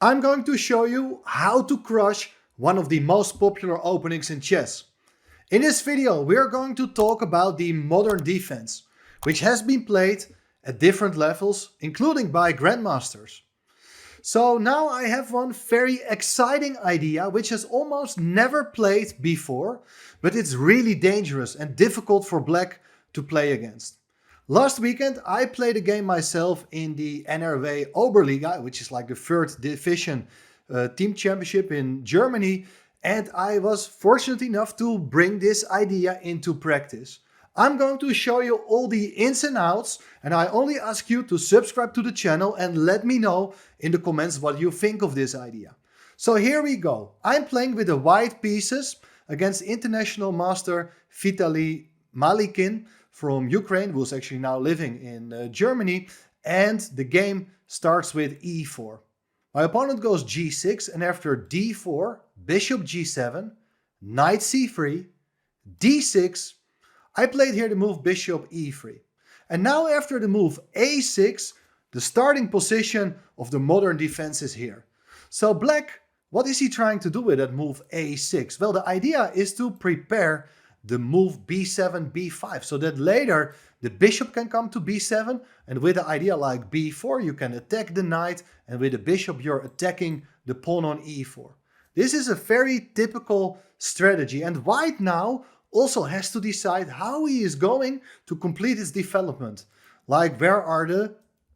I'm going to show you how to crush one of the most popular openings in chess. In this video, we're going to talk about the modern defense, which has been played at different levels, including by grandmasters. So now I have one very exciting idea which has almost never played before, but it's really dangerous and difficult for black to play against. Last weekend I played a game myself in the NRW Oberliga, which is like the third division team championship in Germany, and I was fortunate enough to bring this idea into practice. I'm going to show you all the ins and outs, and I only ask you to subscribe to the channel and let me know in the comments what you think of this idea. So here we go. I'm playing with the white pieces against international master Vitaly Malykin from Ukraine, who's actually now living in Germany, and the game starts with e4. My opponent goes g6, and after d4, bishop g7, knight c3, d6, I played here the move bishop e3. And now after the move a6, the starting position of the modern defense is here. So black, what is he trying to do with that move a6? Well, the idea is to prepare the move b7, b5, so that later the bishop can come to b7, and with the idea like b4, you can attack the knight, and with the bishop you're attacking the pawn on e4. This is a very typical strategy, and white now also has to decide how he is going to complete his development. Like, where are the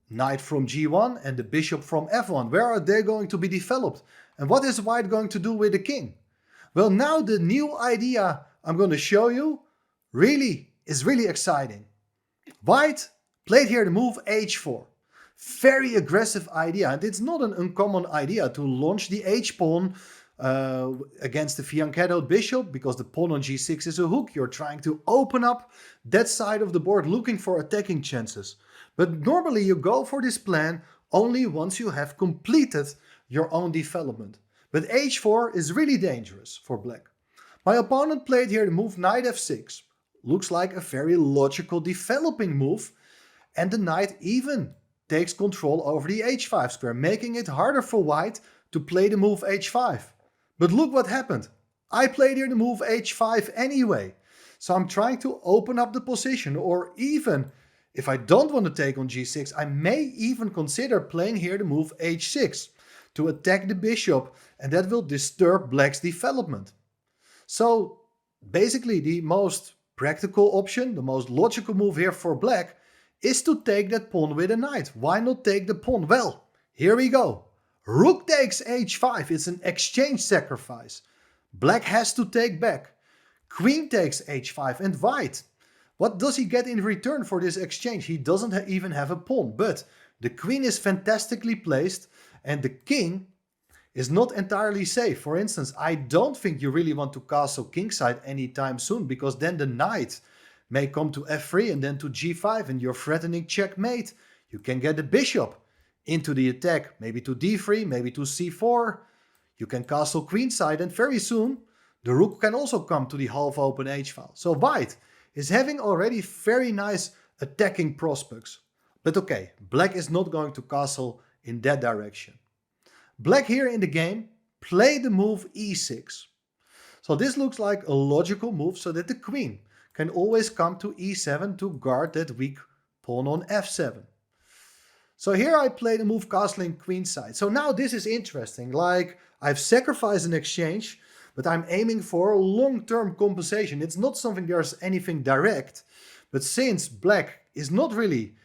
knight from g1 and the bishop from f1? Where are they going to be developed? And what is white going to do with the king? Well, now the new idea I'm going to show you is really exciting. White played here the move h4. Very aggressive idea, and it's not an uncommon idea to launch the h-pawn against the fianchettoed bishop, because the pawn on g6 is a hook. You're trying to open up that side of the board looking for attacking chances. But normally you go for this plan only once you have completed your own development. But h4 is really dangerous for black. My opponent played here the move knight f6. Looks like a very logical developing move, and the knight even takes control over the h5 square, making it harder for white to play the move h5. But look what happened. I played here the move h5 anyway. So I'm trying to open up the position, or even if I don't want to take on g6, I may even consider playing here the move h6 to attack the bishop, and that will disturb black's development. So basically the most practical option, the most logical move here for black, is to take that pawn with a knight. Why not take the pawn? Well, here we go. Rook takes h5, it's an exchange sacrifice. Black has to take back. Queen takes h5, and white, what does he get in return for this exchange? He doesn't even have a pawn, but the queen is fantastically placed, and the king is not entirely safe. For instance, I don't think you really want to castle kingside anytime soon, because then the knight may come to f3 and then to g5, and you're threatening checkmate. You can get the bishop into the attack, maybe to d3, maybe to c4. You can castle queenside, and very soon the rook can also come to the half-open h-file. So white is having already very nice attacking prospects. But okay, black is not going to castle in that direction. Black here in the game played the move e6. So this looks like a logical move, so that the queen can always come to e7 to guard that weak pawn on f7. So here I play the move castling queenside. So now this is interesting. Like, I've sacrificed an exchange, but I'm aiming for long-term compensation. It's not something there's anything direct. But since black is not really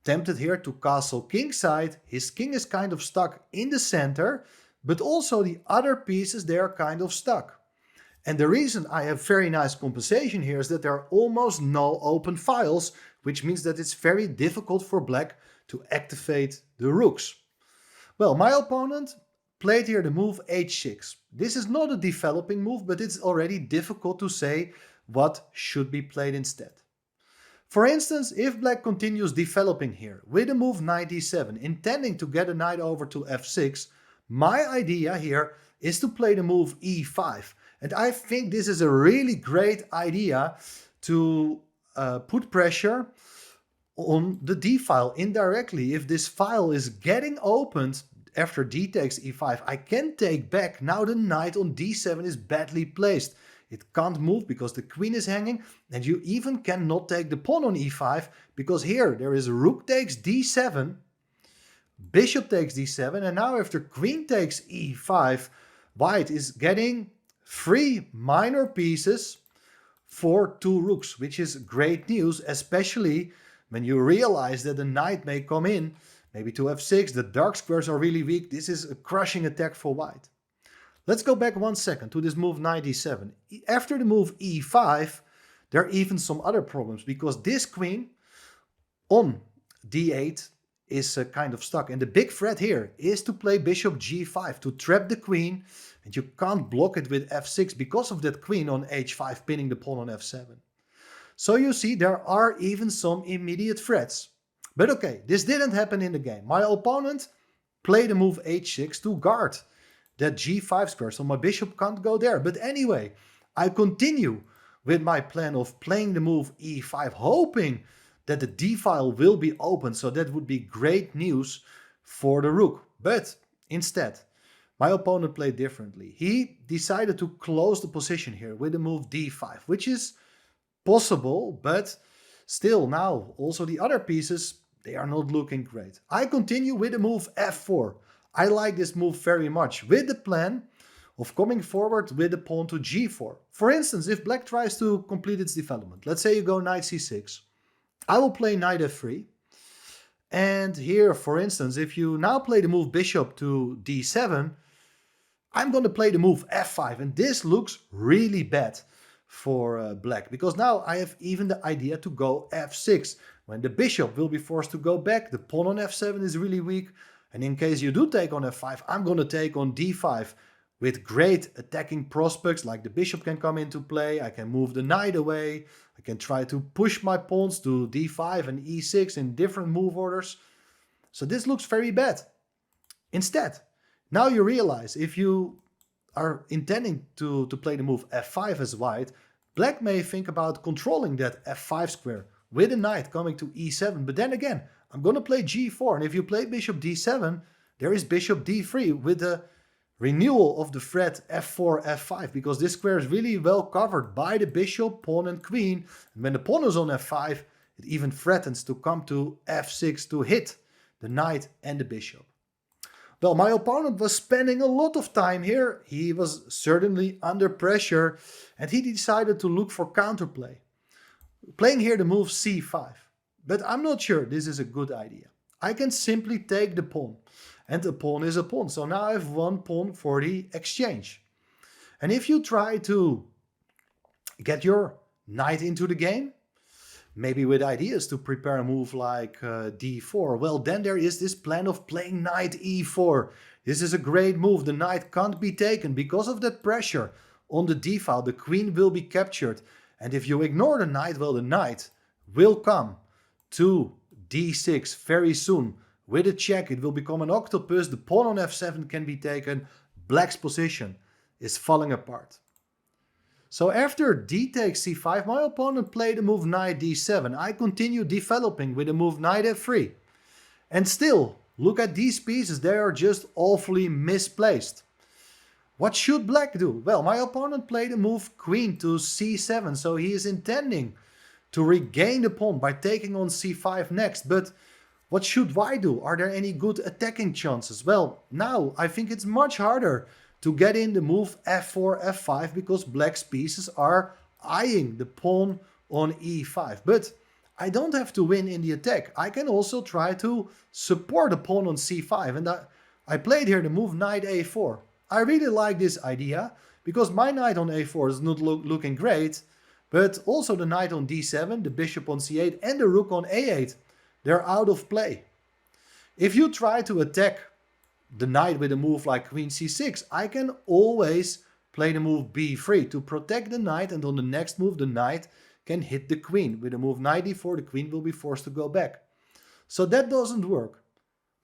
tempted here to castle kingside, his king is kind of stuck in the center, but also the other pieces, they are kind of stuck. And the reason I have very nice compensation here is that there are almost no open files, which means that it's very difficult for black to activate the rooks. Well, my opponent played here the move h6. This is not a developing move, but it's already difficult to say what should be played instead. For instance, if black continues developing here with the move knight d7, intending to get a knight over to f6, my idea here is to play the move e5. And I think this is a really great idea to put pressure on the d file indirectly. If this file is getting opened after d takes e5, I can take back. Now the knight on d7 is badly placed. It can't move because the queen is hanging, and you even cannot take the pawn on e5 because here there is rook takes d7, bishop takes d7, and now after queen takes e5, white is getting 3 minor pieces for 2 rooks, which is great news, especially when you realize that the knight may come in, maybe to f6, the dark squares are really weak. This is a crushing attack for white. Let's go back 1 second to this move knight e7. After the move e5, there are even some other problems, because this queen on d8 is kind of stuck. And the big threat here is to play bishop g5 to trap the queen, and you can't block it with f6 because of that queen on h5 pinning the pawn on f7. So you see, there are even some immediate threats. But okay, this didn't happen in the game. My opponent played the move h6 to guard that g5 square, so my bishop can't go there. But anyway, I continue with my plan of playing the move e5, hoping that the d-file will be open, so that would be great news for the rook. But instead, my opponent played differently. He decided to close the position here with the move d5, which is possible, but still now also the other pieces, they are not looking great. I continue with the move f4. I like this move very much, with the plan of coming forward with the pawn to g4. For instance, if black tries to complete its development, let's say you go knight c6, I will play knight f3. And here, for instance, if you now play the move bishop to d7, I'm going to play the move f5. And this looks really bad for black, because now I have even the idea to go f6. When the bishop will be forced to go back, the pawn on f7 is really weak. And in case you do take on f5, I'm going to take on d5 with great attacking prospects, like the bishop can come into play, I can move the knight away, I can try to push my pawns to d5 and e6 in different move orders. So this looks very bad. Instead, now you realize if you are intending to play the move f5 as white, black may think about controlling that f5 square with a knight coming to e7, but then again, I'm going to play g4, and if you play bishop d7, there is bishop d3 with the renewal of the threat f4, f5, because this square is really well covered by the bishop, pawn and queen, and when the pawn is on f5, it even threatens to come to f6 to hit the knight and the bishop. Well, my opponent was spending a lot of time here. He was certainly under pressure, and he decided to look for counterplay, playing here the move c5. But I'm not sure this is a good idea. I can simply take the pawn, and a pawn is a pawn. So now I have one pawn for the exchange. And if you try to get your knight into the game, maybe with ideas to prepare a move like d4, well, then there is this plan of playing knight e4. This is a great move. The knight can't be taken because of that pressure on the d-file. The queen will be captured. And if you ignore the knight, well, the knight will come to d6 very soon. With a check, it will become an octopus. The pawn on f7 can be taken. Black's position is falling apart. So after d takes c5, my opponent played the move knight d7. I continue developing with the move knight f3. And still, look at these pieces. They are just awfully misplaced. What should black do? Well, my opponent played the move queen to c7. So he is intending to regain the pawn by taking on c5 next. But what should white do? Are there any good attacking chances? Well, now I think it's much harder to get in the move f4, f5, because black's pieces are eyeing the pawn on e5. But I don't have to win in the attack. I can also try to support the pawn on c5. And I played here the move knight a4. I really like this idea, because my knight on a4 is not looking great, but also the knight on d7, the bishop on c8, and the rook on a8. They're out of play. If you try to attack the knight with a move like queen c6, I can always play the move b3 to protect the knight, and on the next move the knight can hit the queen. With the move knight d4, the queen will be forced to go back. So that doesn't work.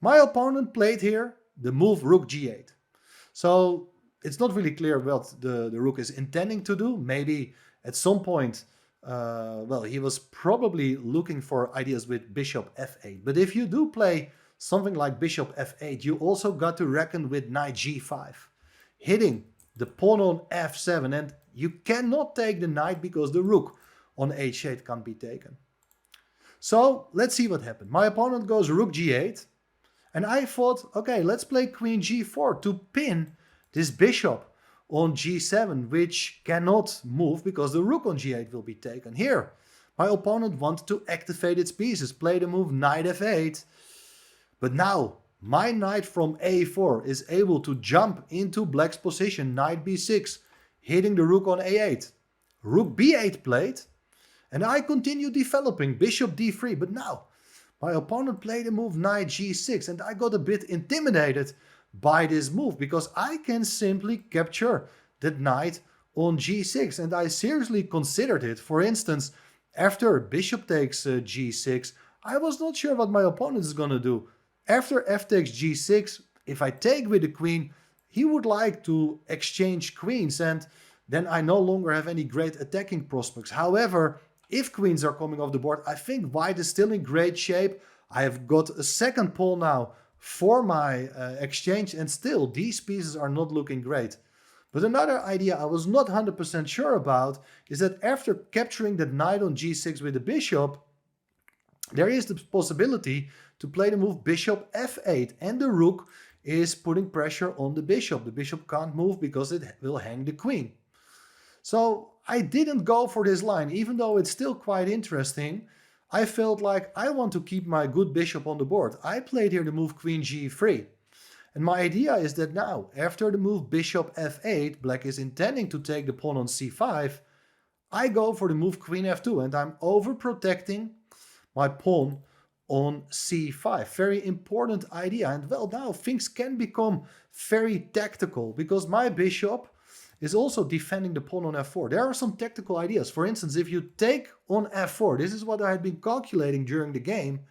My opponent played here the move rook g8. So it's not really clear what the rook is intending to do. Maybe at some point, well, he was probably looking for ideas with bishop f8. But if you do play something like bishop f8, you also got to reckon with knight g5, hitting the pawn on f7, and you cannot take the knight because the rook on h8 can't be taken. So let's see what happened. My opponent goes rook g8, and I thought, okay, let's play queen g4 to pin this bishop on g7, which cannot move because the rook on g8 will be taken. Here, my opponent wanted to activate its pieces, play the move knight f8. But now, my knight from a4 is able to jump into black's position, knight b6, hitting the rook on a8. Rook b8 played, and I continue developing, bishop d3. But now, my opponent played a move knight g6, and I got a bit intimidated by this move because I can simply capture that knight on g6, and I seriously considered it. For instance, after bishop takes g6, I was not sure what my opponent is gonna do. After f takes g6, if I take with the queen, he would like to exchange queens, and then I no longer have any great attacking prospects. However, if queens are coming off the board, I think white is still in great shape. I have got a second pawn now for my exchange, and still these pieces are not looking great. But another idea I was not 100% sure about is that after capturing that knight on g6 with the bishop, there is the possibility to play the move bishop f8, and the rook is putting pressure on the bishop. The bishop can't move because it will hang the queen. So I didn't go for this line, even though it's still quite interesting. I felt like I want to keep my good bishop on the board. I played here the move queen g3. And my idea is that now, after the move bishop f8, black is intending to take the pawn on c5, I go for the move queen f2, and I'm overprotecting my pawn on c5. Very important idea. And well, now things can become very tactical because my bishop is also defending the pawn on f4. There are some tactical ideas. For instance, if you take on f4, this is what I had been calculating during the game.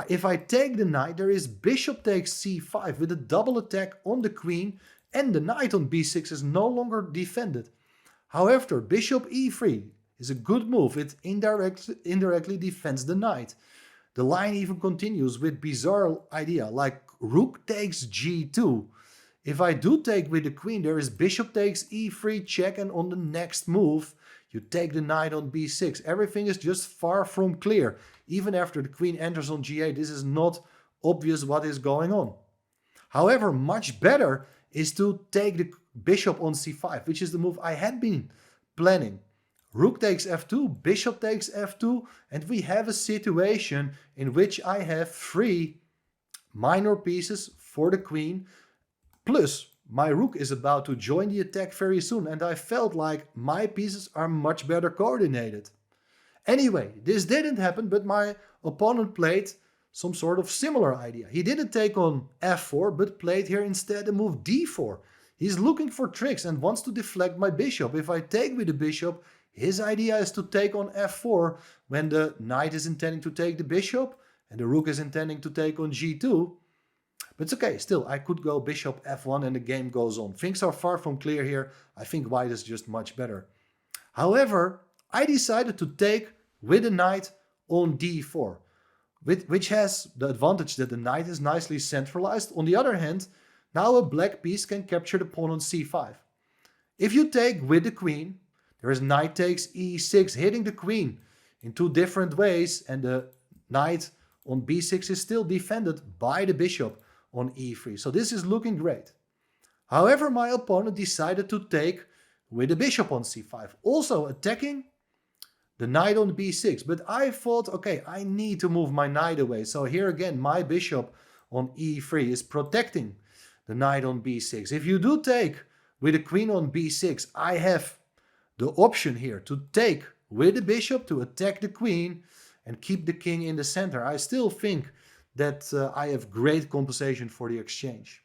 If I take the knight, there is bishop takes c5 with a double attack on the queen, and the knight on b6 is no longer defended. However, bishop e3 is a good move. It indirectly defends the knight. The line even continues with bizarre idea like rook takes g2. If I do take with the queen, there is bishop takes e3 check, and on the next move, you take the knight on b6. Everything is just far from clear. Even after the queen enters on g8, this is not obvious what is going on. However, much better is to take the bishop on c5, which is the move I had been planning. Rook takes f2, bishop takes f2, and we have a situation in which I have 3 minor pieces for the queen. Plus, my rook is about to join the attack very soon, and I felt like my pieces are much better coordinated. Anyway, this didn't happen, but my opponent played some sort of similar idea. He didn't take on f4, but played here instead a move d4. He's looking for tricks and wants to deflect my bishop. If I take with the bishop, his idea is to take on f4 when the knight is intending to take the bishop and the rook is intending to take on g2. But it's okay, still, I could go bishop f1 and the game goes on. Things are far from clear here. I think white is just much better. However, I decided to take with the knight on d4, which has the advantage that the knight is nicely centralized. On the other hand, now a black piece can capture the pawn on c5. If you take with the queen, there is knight takes e6, hitting the queen in 2 different ways, and the knight on b6 is still defended by the bishop on e3. So this is looking great. However, my opponent decided to take with the bishop on c5, also attacking the knight on b6. But I thought, okay, I need to move my knight away. So here again, my bishop on e3 is protecting the knight on b6. If you do take with the queen on b6, I have the option here to take with the bishop to attack the queen and keep the king in the center. I still think that I have great compensation for the exchange.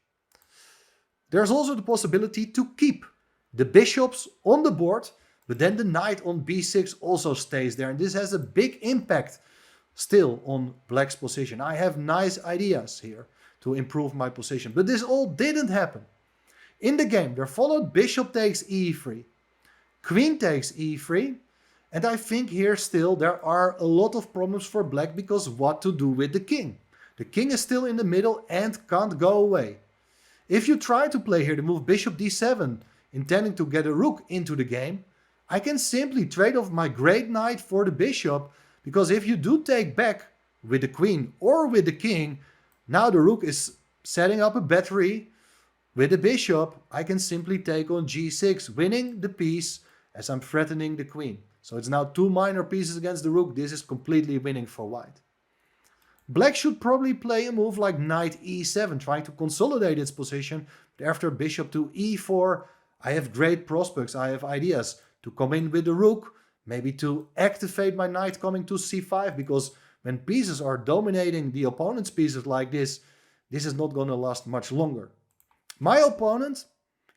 There's also the possibility to keep the bishops on the board, but then the knight on b6 also stays there. And this has a big impact still on black's position. I have nice ideas here to improve my position, but this all didn't happen. In the game, there followed bishop takes e3, queen takes e3, and I think here still there are a lot of problems for black because what to do with the king. The king is still in the middle and can't go away. If you try to play here the move bishop d7, intending to get a rook into the game, I can simply trade off my great knight for the bishop, because if you do take back with the queen or with the king, now the rook is setting up a battery. With the bishop, I can simply take on g6, winning the piece as I'm threatening the queen. So it's now 2 minor pieces against the rook. This is completely winning for white. Black should probably play a move like knight e7, trying to consolidate its position. But after bishop to e4, I have great prospects. I have ideas to come in with the rook, maybe to activate my knight coming to c5, because when pieces are dominating the opponent's pieces like this is not going to last much longer. My opponent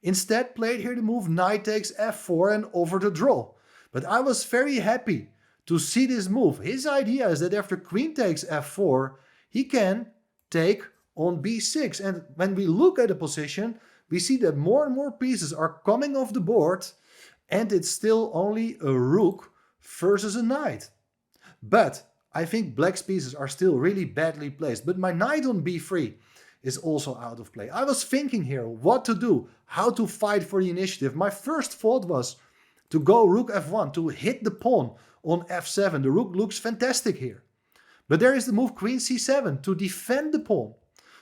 instead played here the move knight takes f4 and offered a draw. But I was very happy to see this move. His idea is that after queen takes f4, he can take on b6. And when we look at the position, we see that more and more pieces are coming off the board, and it's still only a rook versus a knight. But I think black's pieces are still really badly placed. But my knight on b3 is also out of play. I was thinking here what to do, how to fight for the initiative. My first thought was to go rook f1, to hit the pawn on f7. The rook looks fantastic here. But there is the move queen c7 to defend the pawn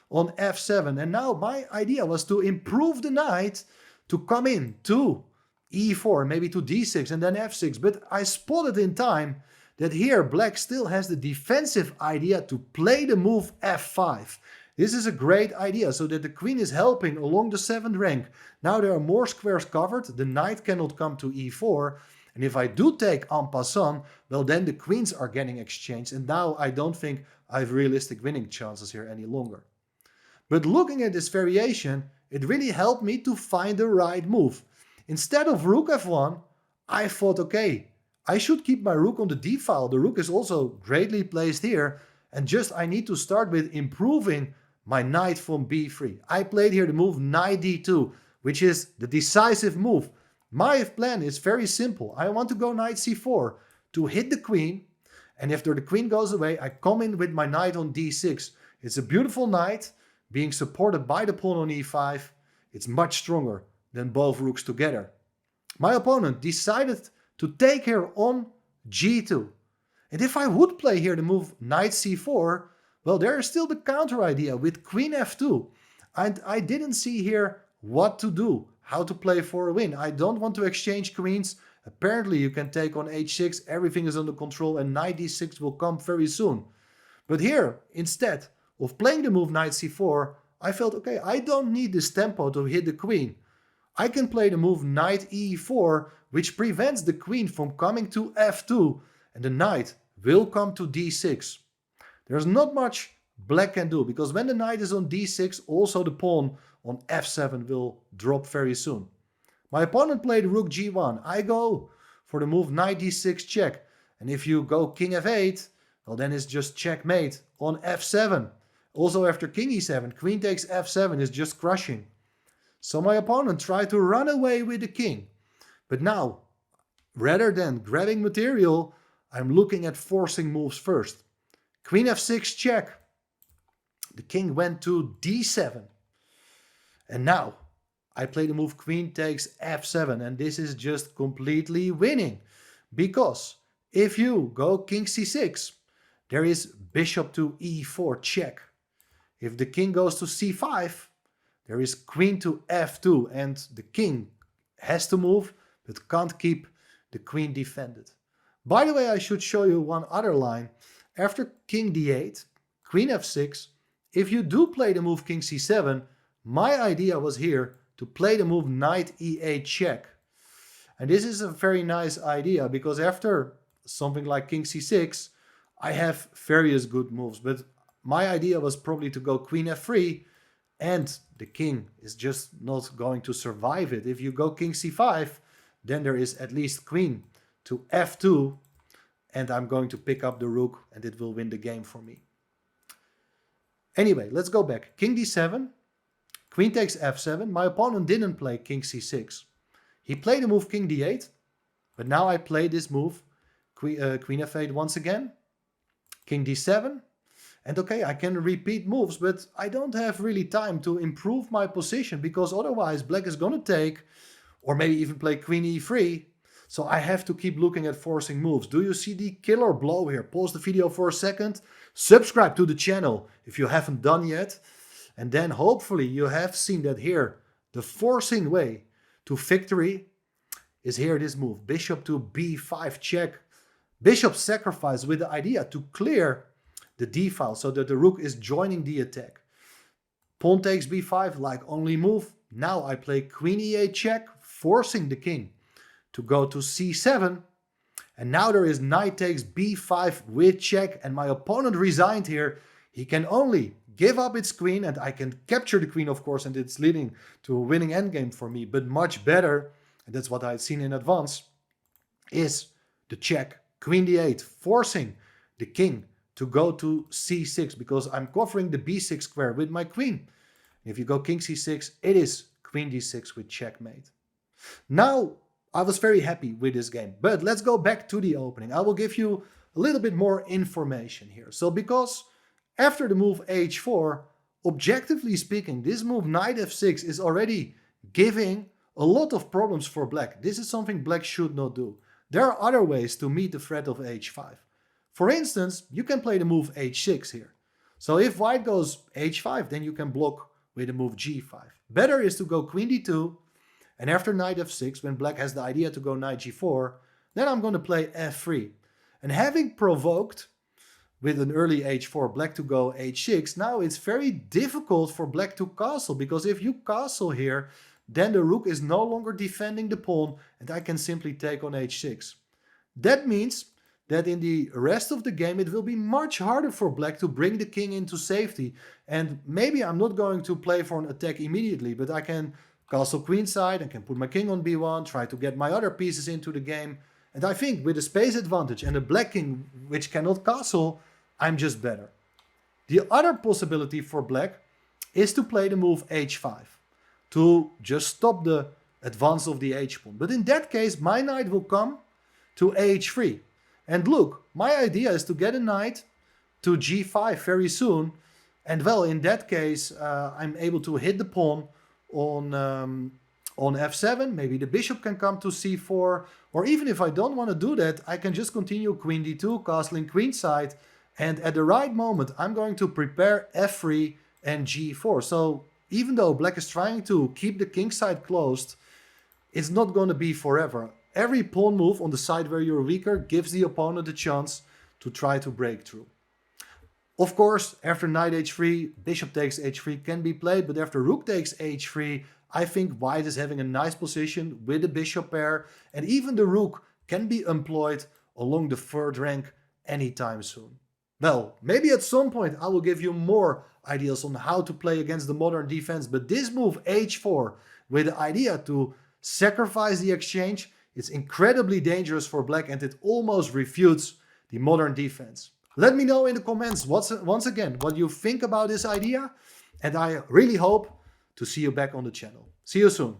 on f7. And now my idea was to improve the knight to come in to e4, maybe to d6 and then f6. But I spotted in time that here black still has the defensive idea to play the move f5. This is a great idea, so that the queen is helping along the 7th rank. Now there are more squares covered, the knight cannot come to e4. And if I do take en passant, well then the queens are getting exchanged. And now I don't think I have realistic winning chances here any longer. But looking at this variation, it really helped me to find the right move. Instead of rook f1, I thought, okay, I should keep my rook on the d file. The rook is also greatly placed here. And just I need to start with improving my knight from b3. I played here the move knight d2, which is the decisive move. My plan is very simple. I want to go knight c4 to hit the queen. And after the queen goes away, I come in with my knight on d6. It's a beautiful knight being supported by the pawn on e5. It's much stronger than both rooks together. My opponent decided to take here on g2. And if I would play here the move knight c4, well, there is still the counter idea with queen f2. And I didn't see here what to do, how to play for a win. I don't want to exchange queens. Apparently you can take on h6, everything is under control, and knight d6 will come very soon. But here, instead of playing the move knight c4, I felt, okay, I don't need this tempo to hit the queen. I can play the move knight e4, which prevents the queen from coming to f2, and the knight will come to d6. There's not much black can do, because when the knight is on d6, also the pawn on f7 will drop very soon. My opponent played rook g1. I go for the move knight d6 check. And if you go king f8, well then it's just checkmate on f7. Also after king e7, queen takes f7 is just crushing. So my opponent tried to run away with the king. But now, rather than grabbing material, I'm looking at forcing moves first. Queen f6 check. The king went to d7. And now I play the move queen takes f7. And this is just completely winning. Because if you go king c6, there is bishop to e4 check. If the king goes to c5, there is queen to f2. And the king has to move, but can't keep the queen defended. By the way, I should show you one other line. After king d8, queen f6, if you do play the move king c7, my idea was here to play the move knight e8 check. And this is a very nice idea, because after something like king c6, I have various good moves. But my idea was probably to go queen f3, and the king is just not going to survive it. If you go king c5, then there is at least queen to f2, and I'm going to pick up the rook, and it will win the game for me. Anyway, let's go back. King d7, queen takes f7. My opponent didn't play king c6. He played the move king d8, but now I play this move, queen f8 once again, king d7. And okay, I can repeat moves, but I don't have really time to improve my position because otherwise black is gonna take, or maybe even play queen e3. So I have to keep looking at forcing moves. Do you see the killer blow here? Pause the video for a second. Subscribe to the channel if you haven't done yet. And then hopefully you have seen that here, the forcing way to victory is here this move. Bishop to b5 check. Bishop sacrifice with the idea to clear the d file so that the rook is joining the attack. Pawn takes b5 like only move. Now I play queen e8 check, forcing the king to go to c7. And now there is knight takes b5 with check, and my opponent resigned here. He can only give up its queen, and I can capture the queen, of course, and it's leading to a winning endgame for me. But much better, and that's what I had seen in advance, is the check, queen d8, forcing the king to go to c6 because I'm covering the b6 square with my queen. If you go king c6, it is queen d6 with checkmate. Now, I was very happy with this game, but let's go back to the opening. I will give you a little bit more information here. So because after the move h4, objectively speaking, this move knight f6 is already giving a lot of problems for black. This is something black should not do. There are other ways to meet the threat of h5. For instance, you can play the move h6 here. So if white goes h5, then you can block with the move g5. Better is to go queen d2, and after knight f6, when black has the idea to go knight g4, then I'm going to play f3. And having provoked with an early h4 black to go h6, now it's very difficult for black to castle, because if you castle here, then the rook is no longer defending the pawn, and I can simply take on h6. That means that in the rest of the game it will be much harder for black to bring the king into safety. And maybe I'm not going to play for an attack immediately, but I can castle queenside and can put my king on b1, try to get my other pieces into the game. And I think with the space advantage and a black king which cannot castle, I'm just better. The other possibility for black is to play the move h5 to just stop the advance of the h-pawn. But in that case, my knight will come to h3. And look, my idea is to get a knight to g5 very soon. And well, in that case, I'm able to hit the pawn on f7. Maybe the bishop can come to c4. Or even if I don't want to do that, I can just continue queen d2, castling queenside. And at the right moment, I'm going to prepare f3 and g4. So even though black is trying to keep the king side closed, it's not going to be forever. Every pawn move on the side where you're weaker gives the opponent a chance to try to break through. Of course, after knight h3, bishop takes h3 can be played, but after rook takes h3, I think white is having a nice position with the bishop pair, and even the rook can be employed along the third rank anytime soon. Well, maybe at some point I will give you more ideas on how to play against the modern defense, but this move h4 with the idea to sacrifice the exchange, it's incredibly dangerous for black, and it almost refutes the modern defense. Let me know in the comments once again what you think about this idea, and I really hope to see you back on the channel. See you soon.